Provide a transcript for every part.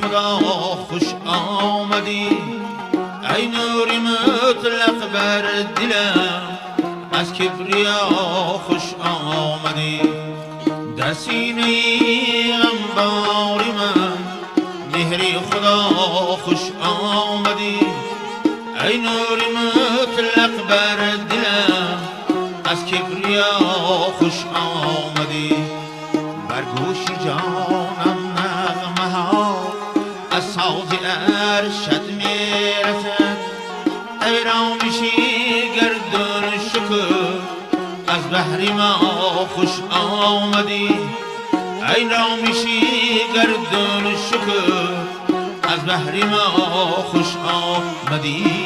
خدا خوش آمدی، ای نوری مطلق بر دلم، از کبریا خوش آمدی. در سینه غمباری من مهری خدا خوش آمدی، ای نوری مطلق بر دلم، از کبریا خوش آمدی. بر گوش جانم نغمه ها از ساز ارشد میرسد، ای رامشی گردون شکر از بحر ما خوش آمدی، ای رامشی گردون شکر از بحر ما خوش آمدی.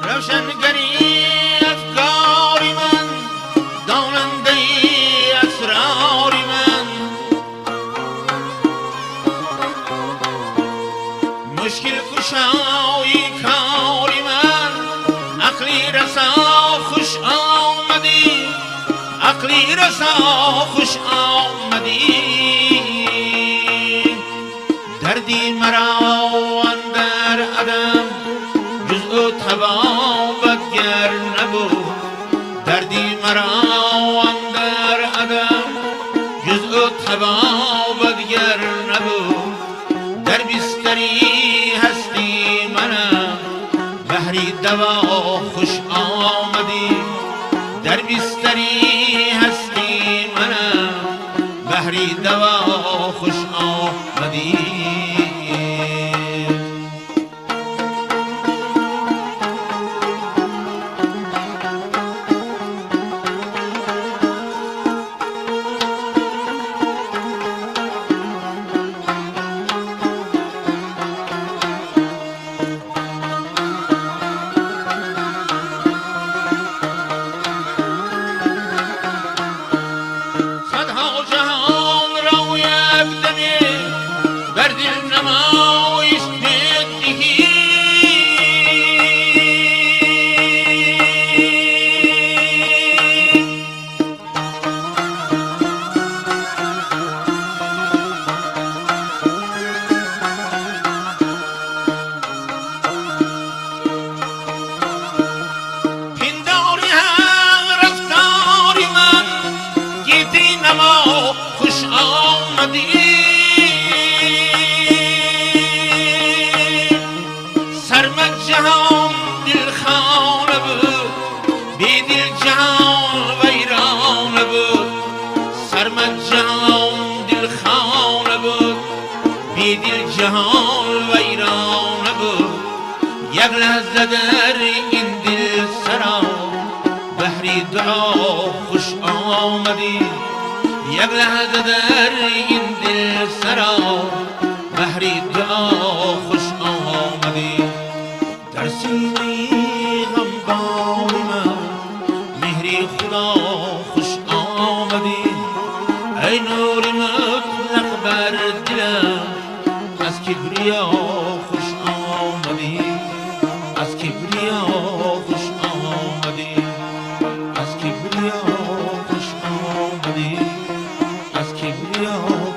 روشنگری افکار من، داننده اسرار من، مشکل کشای کار من، عقلی رسا خوش آمدی، عقلی رسا خوش آمدی. دردی مرا اندر عدم جزء تبابت گر نبود، دردی مرا اندر عدم جزء تبابت گر نبود. در بستری هستی منم بحری دوا خوش آمدی، در بستری هستی منم بحری دوا خوش آمدی. خوش آمدی سرمد جهان دل خانه بود، بی دل جهان ویرانه بود، سرمد جهان دل خانه بود، بی دل جهان ویرانه بود. یک لحظه در این دل سرا بحری دعا خوش آمدی، یک لحظه در این دل سرا بحری دعا خوش آمدی. در سینه غمبار من مهری خدا خوش آمدی، ای نور مطلق بر دلم، از کبریا خوش آمدی، از کبریا خوش آمدی، از کبریا خوش آمدی، از کبریا